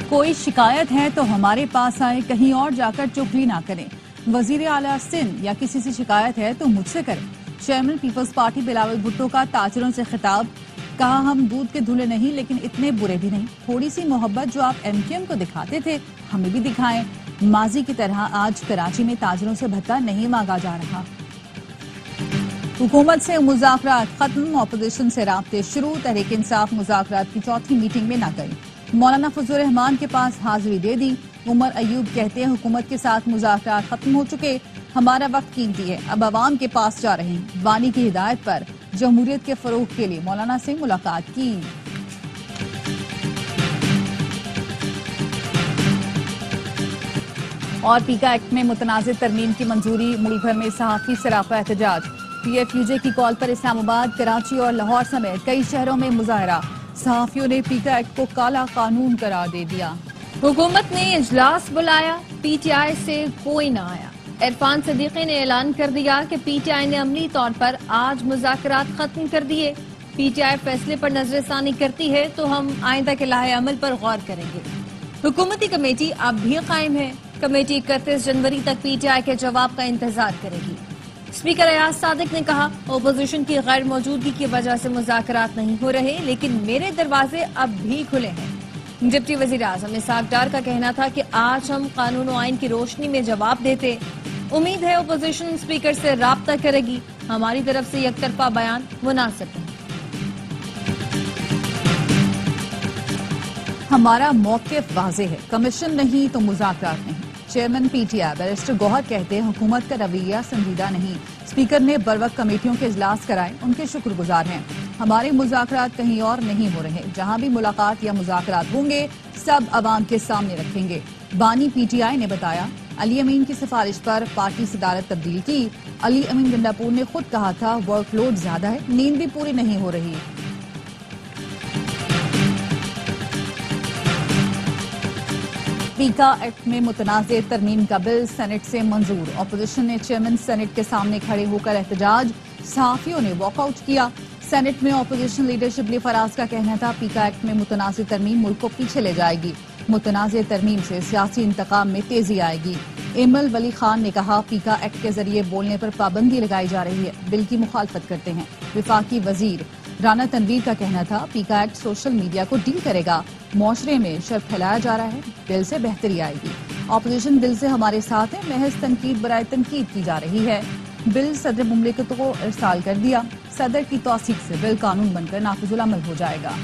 کوئی شکایت ہے تو ہمارے پاس آئے، کہیں اور جا کر چغلی نہ کریں۔ وزیر اعلیٰ سندھ یا کسی سے شکایت ہے تو مجھ سے کریں۔ چیئرمین پیپلز پارٹی بلاول بھٹو کا تاجروں سے خطاب، کہا ہم دودھ کے دھلے نہیں لیکن اتنے برے بھی نہیں، تھوڑی سی محبت جو آپ ایم کیو ایم کو دکھاتے تھے ہمیں بھی دکھائیں۔ ماضی کی طرح آج کراچی میں تاجروں سے بھتہ نہیں مانگا جا رہا۔ حکومت سے مذاکرات ختم، اپوزیشن سے رابطے شروع، تحریک انصاف مذاکرات کی چوتھی میٹنگ میں نہ گئی۔ مولانا فضل الرحمان کے پاس حاضری دے دی۔ عمر ایوب کہتے ہیں حکومت کے ساتھ مذاکرات ختم ہو چکے، ہمارا وقت قیمتی ہے، اب عوام کے پاس جا رہے ہیں۔ بانی کی ہدایت پر جمہوریت کے فروغ کے لیے مولانا سے ملاقات کی۔ اور پیکا ایکٹ میں متنازع ترمیم کی منظوری، ملک بھر میں صحافی سراپا احتجاج۔ پی ایف یو جے کی کال پر اسلام آباد، کراچی اور لاہور سمیت کئی شہروں میں مظاہرہ، صحافیوں نے پیکا ایکٹ کو کالا قانون قرار دے دیا۔ حکومت نے اجلاس بلایا، پی ٹی آئی سے کوئی نہ آیا۔ عرفان صدیقی نے اعلان کر دیا کہ پی ٹی آئی نے عملی طور پر آج مذاکرات ختم کر دیے۔ پی ٹی آئی فیصلے پر نظر ثانی کرتی ہے تو ہم آئندہ کے لائحہ عمل پر غور کریں گے۔ حکومتی کمیٹی اب بھی قائم ہے۔ کمیٹی 31 جنوری تک پی ٹی آئی کے جواب کا انتظار کرے گی۔ اسپیکر ایاز صادق نے کہا اپوزیشن کی غیر موجودگی کی وجہ سے مذاکرات نہیں ہو رہے، لیکن میرے دروازے اب بھی کھلے ہیں۔ ڈپٹی وزیر اعظم اسحاق ڈار کا کہنا تھا کہ آج ہم قانون و آئین کی روشنی میں جواب دیتے۔ امید ہے اپوزیشن اسپیکر سے رابطہ کرے گی، ہماری طرف سے یک طرفہ بیان مناسب ہے۔ ہمارا موقف واضح ہے، کمیشن نہیں تو مذاکرات نہیں۔ Chairman P T I barrister Gohar کہتے ہیں حکومت کا رویہ سنجیدہ نہیں، اسپیکر نے بروقت کمیٹیوں کے اجلاس کرائے، ان کے شکر گزار ہیں۔ ہمارے مذاکرات کہیں اور نہیں ہو رہے، جہاں بھی ملاقات یا مذاکرات ہوں گے سب عوام کے سامنے رکھیں گے۔ بانی پی ٹی آئی نے بتایا علی امین کی سفارش پر پارٹی صدارت تبدیل کی۔ علی امین گنڈاپور نے خود کہا تھا ورک لوڈ زیادہ ہے، نیند بھی پوری نہیں ہو رہی۔ پیکا ایکٹ میں متنازع ترمیم کا بل سینٹ سے منظور، اپوزیشن نے چیئرمین سینٹ کے سامنے کھڑے ہو کر احتجاج، صحافیوں نے واک آؤٹ کیا۔ سینٹ میں اپوزیشن لیڈر شبلی فراز کا کہنا تھا پیکا ایکٹ میں متنازع ترمیم ملک کو پیچھے لے جائے گی، متنازع ترمیم سے سیاسی انتقام میں تیزی آئے گی۔ ایمل ولی خان نے کہا پیکا ایکٹ کے ذریعے بولنے پر پابندی لگائی جا رہی ہے، بل کی مخالفت کرتے ہیں۔ وفاقی وزیر رانا تنویر کا کہنا تھا پیکا ایکٹ سوشل میڈیا کو ڈیل کرے گا، معاشرے میں شر پھیلایا جا رہا ہے، بل سے بہتری آئے گی۔ اپوزیشن دل سے ہمارے ساتھ ہے، محض تنقید برائے تنقید کی جا رہی ہے۔ بل صدر مملکت کو ارسال کر دیا، صدر کی توثیق سے بل قانون بن کر نافذ العمل ہو جائے گا۔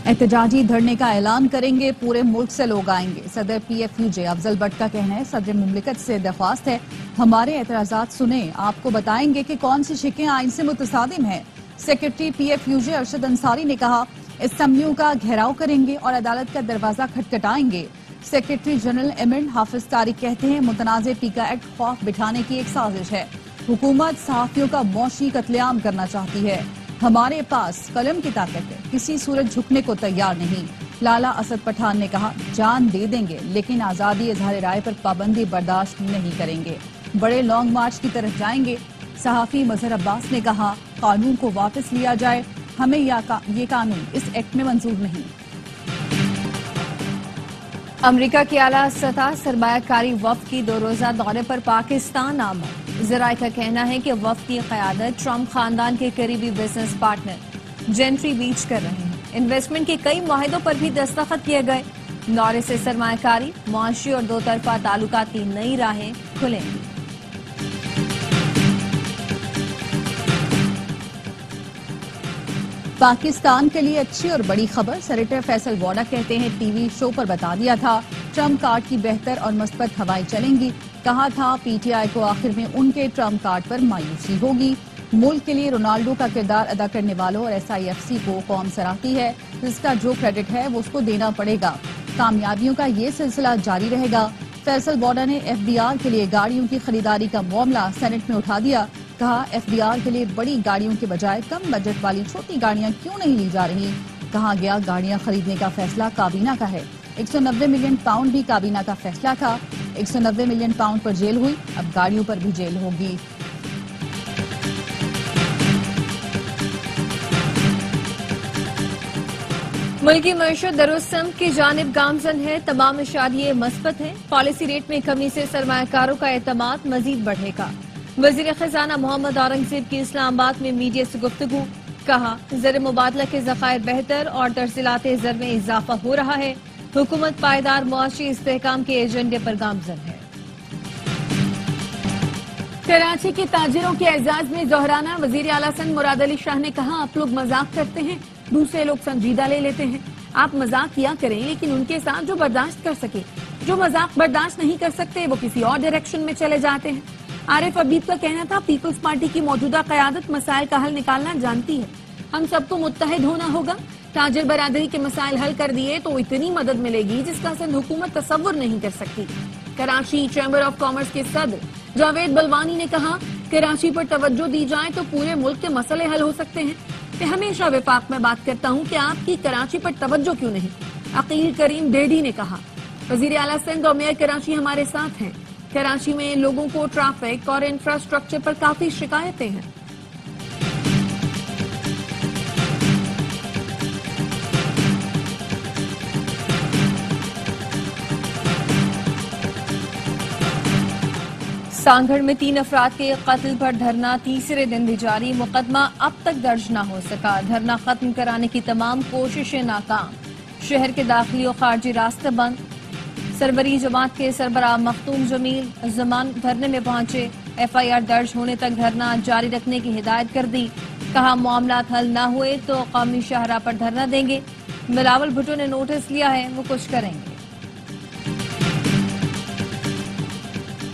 احتجاجی دھرنے کا اعلان کریں گے، پورے ملک سے لوگ آئیں گے، صدر P if you J Afzal but کا کہنا ہے صدر مملکت سے درخواست ہے ہمارے اعتراضات سنیں، آپ کو بتائیں گے کہ کون سی شقیں آئین سے متصادم ہیں۔ سیکرٹری پی ایف یو جے ارشد انصاری نے کہا اسمبلیوں کا گھیراؤ کریں گے اور عدالت کا دروازہ کھٹکھٹائیں گے۔ سیکرٹری جنرل ایمرن حافظ طارق کہتے ہیں متنازع پیکا ایکٹ خوف بٹھانے کی ایک سازش ہے، حکومت صحافیوں کا معاشی قتل عام کرنا چاہتی ہے، ہمارے پاس قلم کی طاقت ہے، کسی صورت جھکنے کو تیار نہیں۔ لالا اسد پٹھان نے کہا جان دے دیں گے لیکن آزادی اظہار رائے پر پابندی برداشت نہیں کریں گے، بڑے لانگ مارچ کی طرف جائیں گے۔ صحافی مظہر عباس نے کہا قانون کو واپس لیا جائے، ہمیں یہ قانون اس ایکٹ میں منظور نہیں۔ امریکہ کی اعلیٰ سطح سرمایہ کاری وفد کی 2 روزہ دورے پر پاکستان آمد، ذرائع کا کہنا ہے کہ وفد کی قیادت ٹرمپ خاندان کے قریبی بزنس پارٹنر جینٹری بیچ کر رہے ہیں۔ انویسٹمنٹ کے کئی معاہدوں پر بھی دستخط کیے گئے۔ دورے سے سرمایہ کاری، معاشی اور 2 طرفہ تعلقات کی نئی راہیں کھلیں گی۔ پاکستان کے لیے اچھی اور بڑی خبر، سینیٹر فیصل ووڈا کہتے ہیں ٹی وی شو پر بتا دیا تھا ٹرمپ کارڈ کی بہتر اور مثبت ہوائیں چلیں گی، کہا تھا پی ٹی آئی کو آخر میں ان کے ٹرمپ کارڈ پر مایوسی ہوگی۔ ملک کے لیے رونالڈو کا کردار ادا کرنے والوں اور ایس آئی ایف سی کو قوم سراہتی ہے، جس کا جو کریڈٹ ہے وہ اس کو دینا پڑے گا، کامیابیوں کا یہ سلسلہ جاری رہے گا۔ فیصل ووڈا نے ایف بی آر کے لیے گاڑیوں کی خریداری کا معاملہ سینٹ میں اٹھا دیا، کہا ایف بی آر کے لیے بڑی گاڑیوں کے بجائے کم بجٹ والی چھوٹی گاڑیاں کیوں نہیں لی جا رہی، کہا گیا گاڑیاں خریدنے کا فیصلہ کابینہ کا ہے، 190 ملین پاؤنڈ بھی کابینہ کا فیصلہ تھا، 190 ملین پاؤنڈ پر جیل ہوئی، اب گاڑیوں پر بھی جیل ہوگی۔ ملکی معیشت درست سمت کی جانب گامزن ہے، تمام اشاریے مثبت ہیں، پالیسی ریٹ میں کمی سے سرمایہ کاروں کا اعتماد مزید بڑھے گا۔ وزیر خزانہ محمد اورنگزیب کی اسلام آباد میں میڈیا سے گفتگو، کہا زر مبادلہ کے ذخائر بہتر اور ترسیلات زر میں اضافہ ہو رہا ہے، حکومت پائیدار معاشی استحکام کے ایجنڈے پر گامزن ہے۔ کراچی کے تاجروں کے اعزاز میں ظہرانہ، وزیر اعلیٰ سندھ مراد علی شاہ نے کہا آپ لوگ مذاق کرتے ہیں، دوسرے لوگ سنجیدہ لے لیتے ہیں، آپ مذاق کیا کریں لیکن ان کے ساتھ جو برداشت کر سکے، جو مذاق برداشت نہیں کر سکتے وہ کسی اور ڈائریکشن میں چلے جاتے ہیں۔ عارف حبیب کا کہنا تھا پیپلز پارٹی کی موجودہ قیادت مسائل کا حل نکالنا جانتی ہے، ہم سب کو متحد ہونا ہوگا، تاجر برادری کے مسائل حل کر دیے تو اتنی مدد ملے گی جس کا سندھ حکومت تصور نہیں کر سکتی۔ کراچی چیمبر آف کامرس کے صدر جاوید بلوانی نے کہا کراچی پر توجہ دی جائے تو پورے ملک کے مسئلے حل ہو سکتے ہیں۔ میں ہمیشہ وفاق میں بات کرتا ہوں کہ آپ کی کراچی پر توجہ کیوں نہیں، عقیل کریم ڈیڈی نے کہا۔ وزیر اعلیٰ سندھ اور میئر کراچی ہمارے ساتھ ہیں، کراچی میں لوگوں کو ٹریفک اور انفراسٹرکچر پر کافی شکایتیں ہیں۔ سانگھڑ میں 3 افراد کے قتل پر دھرنا تیسرے دن بھی جاری، مقدمہ اب تک درج نہ ہو سکا، دھرنا ختم کرانے کی تمام کوششیں ناکام، شہر کے داخلی اور خارجی راستے بند۔ سربری جماعت کے سربراہ مختوم جمیل زمان دھرنے میں پہنچے، FIR درج ہونے تک دھرنا جاری رکھنے کی ہدایت کر دی، کہا معاملات حل نہ ہوئے تو قومی شاہراہ پر دھرنا دیں گے، بلاول بھٹو نے نوٹس لیا ہے وہ کچھ کریں گے۔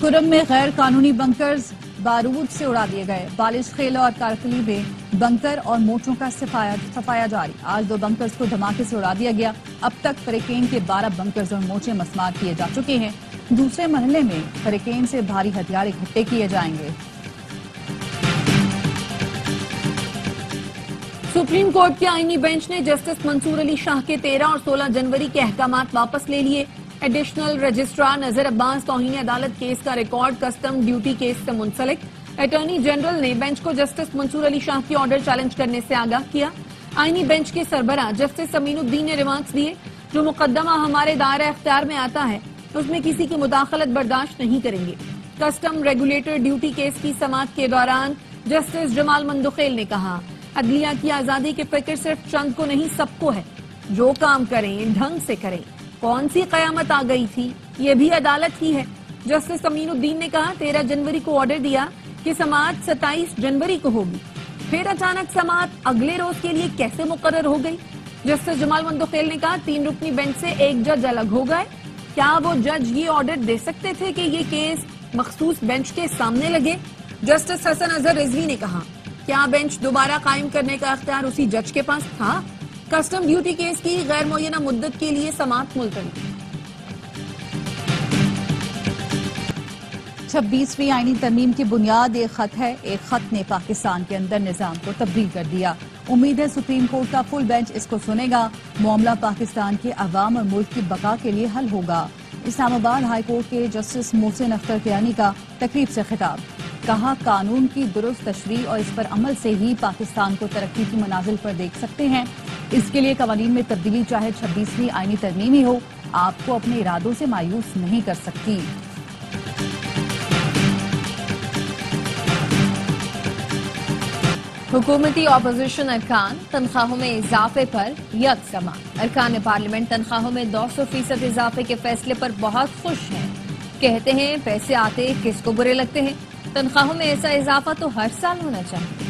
کرم میں غیر قانونی بنکرز بارود سے اڑا دیے گئے، بالش خیلہ اور کارکلی میں بنکر اور موچوں کا صفایا جاری، آج 2 بنکرز کو دھماکے سے اڑا دیا گیا، اب تک فریقین کے 12 بنکرز اور موچے مسمار کیے جا چکے ہیں، دوسرے مرحلے میں فریقین سے بھاری ہتھیار اکٹھے کیے جائیں گے۔ سپریم کورٹ کے آئینی بینچ نے جسٹس منصور علی شاہ کے 13 اور 16 جنوری کے احکامات واپس لے لیے۔ ایڈیشنل رجسٹرار نذیر عباس توہین عدالت کیس کا ریکارڈ کسٹم ڈیوٹی کیس سے منسلک، اٹارنی جنرل نے بینچ کو جسٹس منصور علی شاہ کی آرڈر چیلنج کرنے سے آگاہ کیا۔ آئینی بینچ کے سربراہ جسٹس امین الدین نے ریمارکس دیے، جو مقدمہ ہمارے دائرہ اختیار میں آتا ہے اس میں کسی کی مداخلت برداشت نہیں کریں گے۔ کسٹم ریگولیٹر ڈیوٹی کیس کی سماعت کے دوران جسٹس جمال مندخیل نے کہا عدلیہ کی آزادی کی فکر صرف چند کو نہیں سب کو ہے، جو کام کریں ڈھنگ سے کریں، کون سی قیامت آ گئی تھی، یہ بھی عدالت ہی ہے۔ جسٹس امین الدین نے کہا 13 جنوری کو آرڈر دیا کہ سماعت 27 جنوری کو ہوگی، پھر اچانک سماعت اگلے روز کے لیے کیسے مقرر ہو گئی؟ جسٹس جمال مندخیل نے کہا 3 رکنی بینچ سے ایک جج الگ ہو گئے، کیا وہ جج یہ آرڈر دے سکتے تھے کہ یہ کیس مخصوص بینچ کے سامنے لگے؟ جسٹس حسن اظہر رضوی نے کہا کیا بینچ دوبارہ قائم کرنے کا اختیار اسی جج کے پاس تھا؟ کسٹم ڈیوٹی کیس کی غیر معینہ مدت کے لیے سماعت ملتوی۔ 26ویں آئینی ترمیم کی بنیاد ایک خط ہے، ایک خط نے پاکستان کے اندر نظام کو تبدیل کر دیا، امید ہے سپریم کورٹ کا فل بینچ اس کو سنے گا، معاملہ پاکستان کے عوام اور ملک کی بقا کے لیے حل ہوگا۔ اسلام آباد ہائی کورٹ کے جسٹس محسن اختر کیانی کا تقریب سے خطاب، کہا قانون کی درست تشریح اور اس پر عمل سے ہی پاکستان کو ترقی کی منازل پر دیکھ سکتے ہیں، اس کے لیے قوانین میں تبدیلی چاہے 26ویں آئینی ترمیم ہی ہو، آپ کو اپنے ارادوں سے مایوس نہیں کر سکتی۔ حکومتی اپوزیشن ارکان تنخواہوں میں اضافے پر یکساں، ارکان پارلیمنٹ تنخواہوں میں 200% اضافے کے فیصلے پر بہت خوش ہیں، کہتے ہیں پیسے آتے کس کو برے لگتے ہیں، تنخواہوں میں ایسا اضافہ تو ہر سال ہونا چاہیے۔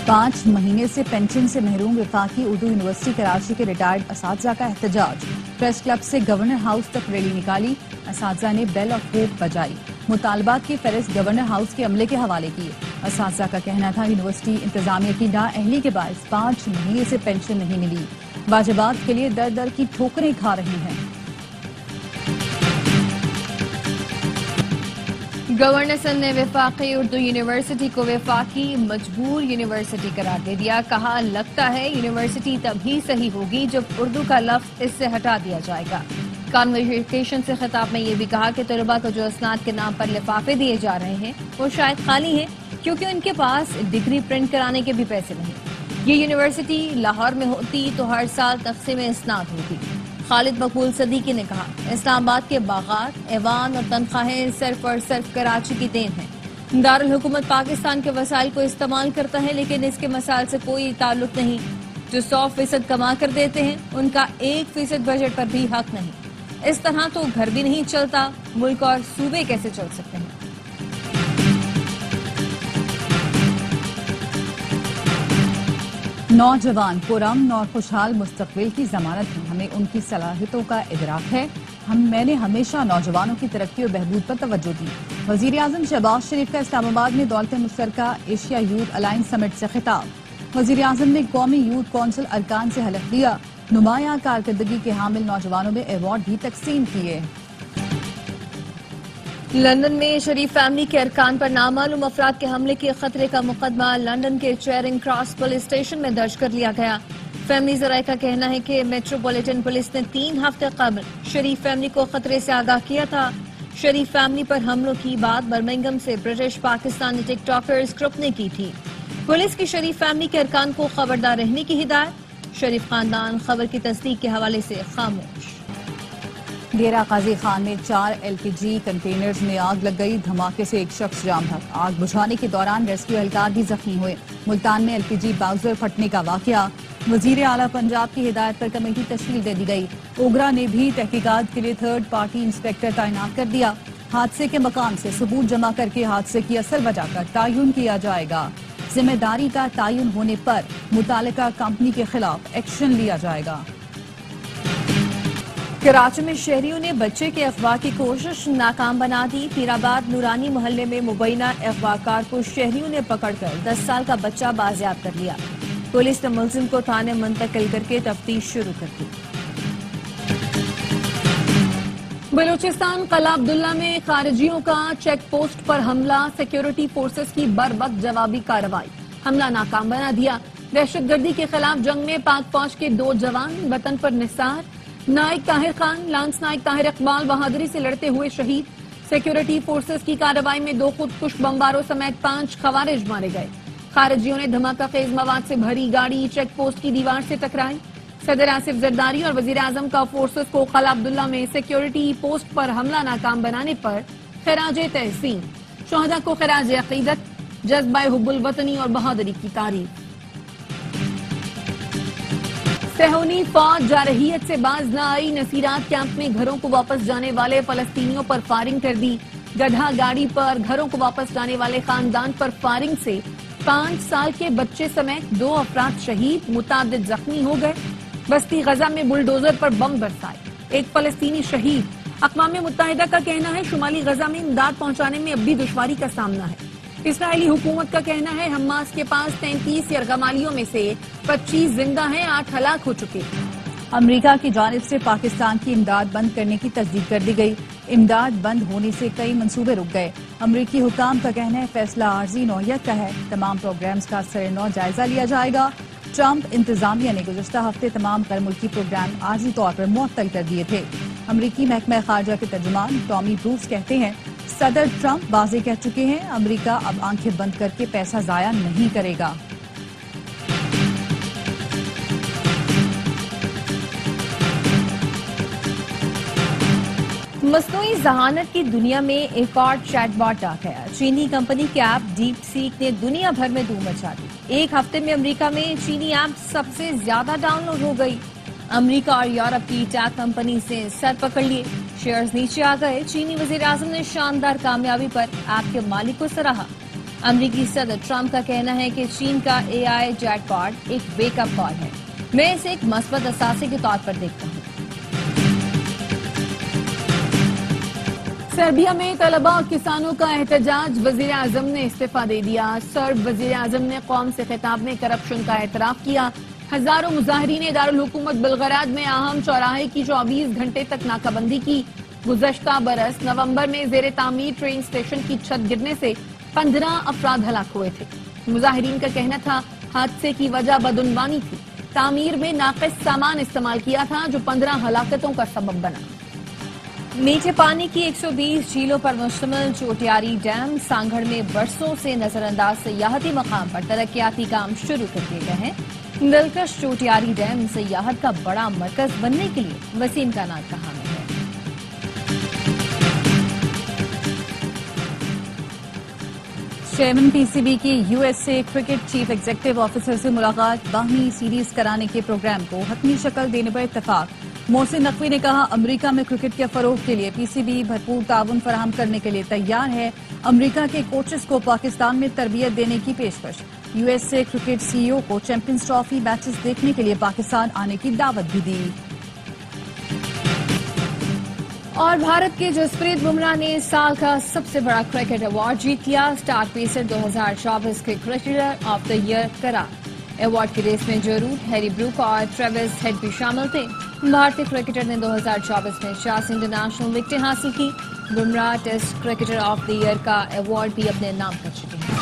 5 مہینے سے پینشن سے محروم وفاقی اردو یونیورسٹی کراچی کے ریٹائرڈ اساتذہ کا احتجاج، پریس کلب سے گورنر ہاؤس تک ریلی نکالی، اساتذہ نے بیل آف ہوپ بجائی، مطالبات کی فہرست گورنر ہاؤس کے عملے کے حوالے کی۔ اساتذہ کا کہنا تھا یونیورسٹی انتظامیہ کی نااہلی کے باعث 5 مہینے سے پینشن نہیں ملی، واجبات کے لیے در در کی ٹھوکریں کھا رہے ہیں۔ گورنر سندھ نے وفاقی اردو یونیورسٹی کو وفاقی مجبور یونیورسٹی قرار دے دیا، کہا لگتا ہے یونیورسٹی تبھی صحیح ہوگی جب اردو کا لفظ اس سے ہٹا دیا جائے گا۔ کانورسیشن سے خطاب میں یہ بھی کہا کہ طلباء کو جو اسناد کے نام پر لفافے دیے جا رہے ہیں وہ شاید خالی ہیں کیونکہ ان کے پاس ڈگری پرنٹ کرانے کے بھی پیسے نہیں۔ یہ یونیورسٹی لاہور میں ہوتی تو ہر سال تقسیم اسناد ہوتی۔ خالد مقبول صدیقی نے کہا، اسلام آباد کے باغات، ایوان اور تنخواہیں صرف اور صرف کراچی کی دین ہیں۔ دارالحکومت پاکستان کے وسائل کو استعمال کرتا ہے لیکن اس کے مسائل سے کوئی تعلق نہیں۔ جو 100% کما کر دیتے ہیں ان کا 1% بجٹ پر بھی حق نہیں۔ اس طرح تو گھر بھی نہیں چلتا، ملک اور صوبے کیسے چل سکتے ہیں؟ نوجوان پرامن اور خوشحال مستقبل کی ضمانت ہیں، ہمیں ان کی صلاحیتوں کا ادراک ہے۔ میں نے ہمیشہ نوجوانوں کی ترقی اور بہبود پر توجہ دی۔ وزیر اعظم شہباز شریف کا اسلام آباد میں دولت مشترکہ ایشیا یوتھ الائنس سمٹ سے خطاب۔ وزیر اعظم نے قومی یوتھ کونسل ارکان سے حلف لیا، نمایاں کارکردگی کے حامل نوجوانوں میں ایوارڈ بھی تقسیم کیے۔ لندن میں شریف فیملی کے ارکان پر نامعلوم افراد کے حملے کے خطرے کا مقدمہ لندن کے چیرنگ کراس پولیس اسٹیشن میں درج کر لیا گیا۔ فیملی ذرائع کا کہنا ہے کہ میٹروپولیٹن پولیس نے 3 ہفتے قبل شریف فیملی کو خطرے سے آگاہ کیا تھا۔ شریف فیملی پر حملوں کی بات برمنگھم سے برٹش پاکستانی ٹک ٹاکرز گروپ نے کی تھی۔ پولیس کی شریف فیملی کے ارکان کو خبردار رہنے کی ہدایت، شریف خاندان خبر کی تصدیق کے حوالے سے خاموش۔ ڈیرہ قاضی خان میں 4 LPG کنٹینرز میں آگ لگ گئی، دھماکے سے ایک شخص جام بھگ۔ آگ بجھانے کے دوران ریسکیو اہلکار بھی زخمی ہوئے۔ ملتان میں LPG باؤزر پھٹنے کا واقعہ، وزیر اعلیٰ پنجاب کی ہدایت پر کمیٹی تشکیل دے دی گئی۔ اوگرا نے بھی تحقیقات کے لیے 3rd پارٹی انسپیکٹر تعینات کر دیا۔ حادثے کے مقام سے ثبوت جمع کر کے حادثے کی اصل وجہ کا تعین کیا جائے گا۔ ذمہ داری کا تعین ہونے پر متعلقہ کمپنی کے خلاف ایکشن لیا جائے گا۔ کراچی میں شہریوں نے بچے کے اغوا کی کوشش ناکام بنا دی۔ پیرآباد نورانی محلے میں مبینہ اغوا کار کو شہریوں نے پکڑ کر 10 سال کا بچہ بازیاب کر لیا۔ پولیس نے ملزم کو تھانے منتقل کر کے تفتیش شروع کر دی۔ بلوچستان قلعہ عبداللہ میں خارجیوں کا چیک پوسٹ پر حملہ، سیکیورٹی فورسز کی بروقت جوابی کارروائی، حملہ ناکام بنا دیا۔ دہشت گردی کے خلاف جنگ میں پاک فوج کے 2 جوان وطن پر نثار، نائک طاہر خان، لانس نائک طاہر اقبال بہادری سے لڑتے ہوئے شہید۔ سیکیورٹی فورسز کی کارروائی میں 2 خودکش بمباروں سمیت 5 خوارج مارے گئے۔ خارجیوں نے دھماکہ خیز مواد سے بھری گاڑی چیک پوسٹ کی دیوار سے ٹکرائی۔ صدر آصف زرداری اور وزیر اعظم کا فورسز کو قلعہ عبداللہ میں سیکیورٹی پوسٹ پر حملہ ناکام بنانے پر خراج تحسین، شہداء کو خراج عقیدت، جذبہ حب الوطنی اور بہادری کی تعریف۔ صہیونی فوج جارحیت سے باز نہ آئی، نصیرات کیمپ میں گھروں کو واپس جانے والے فلسطینیوں پر فائرنگ کر دی۔ گدھا گاڑی پر گھروں کو واپس جانے والے خاندان پر فائرنگ سے 5 سال کے بچے سمیت 2 افراد شہید، متعدد زخمی ہو گئے۔ بستی غزہ میں بلڈوزر پر بم برسائے، 1 فلسطینی شہید۔ اقوام متحدہ کا کہنا ہے شمالی غزہ میں امداد پہنچانے میں اب بھی دشواری کا سامنا ہے۔ اسرائیلی حکومت کا کہنا ہے حماس کے پاس 33 یرغمالیوں میں سے 25 زندہ ہیں، 8 ہلاک ہو چکے۔ امریکہ کی جانب سے پاکستان کی امداد بند کرنے کی تصدیق کر دی گئی۔ امداد بند ہونے سے کئی منصوبے رک گئے۔ امریکی حکام کا کہنا ہے فیصلہ عارضی نوعیت کا ہے، تمام پروگرامز کا سرنو جائزہ لیا جائے گا۔ ٹرمپ انتظامیہ نے گزشتہ ہفتے تمام غیر ملکی پروگرام عارضی طور پر معطل کر دیے تھے۔ امریکی محکمہ خارجہ کے ترجمان ٹامی بروس کہتے ہیں صدر ٹرمپ واضح کہہ چکے ہیں امریکہ اب آنکھیں بند کر کے پیسہ ضائع نہیں کرے گا۔ مصنوعی ذہانت کی دنیا میں ایک اور چیٹ باٹ آ گیا۔ چینی کمپنی کے ایپ ڈیپ سیک نے دنیا بھر میں دھوم مچا دی۔ ایک ہفتے میں امریکہ میں چینی ایپ سب سے زیادہ ڈاؤن لوڈ ہو گئی۔ امریکہ اور یورپ کی ٹیک کمپنی سے سر پکڑ لیے، شیئرز نیچے آ گئے۔ چینی وزیر اعظم نے شاندار کامیابی پر ایپ کے مالک کو سراہا۔ امریکی صدر ٹرمپ کا کہنا ہے کہ چین کا AI چیٹ باٹ ایک ویک اپ کال ہے۔ میں اسے ایک مثبت اثاثے کے طور پر دیکھتا ہوں۔ سربیا میں طلبہ اور کسانوں کا احتجاج، وزیر اعظم نے استعفیٰ دے دیا۔ سرب وزیر اعظم نے قوم سے خطاب میں کرپشن کا اعتراف کیا۔ ہزاروں مظاہرین دارالحکومت بلغراد میں اہم چوراہے کی 24 گھنٹے تک ناکہ بندی کی۔ گزشتہ برس نومبر میں زیر تعمیر ٹرین اسٹیشن کی چھت گرنے سے 15 افراد ہلاک ہوئے تھے۔ مظاہرین کا کہنا تھا حادثے کی وجہ بدعنوانی تھی، تعمیر میں ناقص سامان استعمال کیا تھا جو 15 ہلاکتوں کا سبب بنا۔ میٹھے پانی کی 120 جھیلوں پر مشتمل چوٹیاری ڈیم سانگھڑ میں برسوں سے نظر انداز سیاحتی مقام پر ترقیاتی کام شروع کر دیے گئے ہیں۔ دلکش چوٹیاری ڈیم سیاحت کا بڑا مرکز بننے کے لیے وسیع امکانات کا حامل ہے۔ چیئرمین پی سی بی کی U S A cricket chief executive officer سے ملاقات، باہمی سیریز کرانے کے پروگرام کو حتمی شکل دینے پر اتفاق۔ محسن نقوی نے کہا امریکہ میں کرکٹ کے فروغ کے لیے پی سی بی بھرپور تعاون فراہم کرنے کے لیے تیار ہے۔ امریکہ کے کوچز کو پاکستان میں تربیت دینے کی پیشکش۔ یو ایس اے کرکٹ سی ای او کو چیمپئنز ٹرافی میچز دیکھنے کے لیے پاکستان آنے کی دعوت بھی دی۔ اور بھارت کے جسپریت بمراہ نے سال کا سب سے بڑا کرکٹ ایوارڈ جیت لیا۔ اسٹار پیسر 2024 کے کرکٹر آف دا ایئر قرار۔ ایوارڈ کی ریس میں جو روٹ، ہیری بروک اور ٹریوس ہیڈ بھی شامل تھے۔ بھارتی کرکٹر نے 2024 میں 86 انٹرنیشنل وکٹیں حاصل کی۔ Bumrah test cricketer of the year کا ایوارڈ بھی اپنے نام کر چکے ہیں۔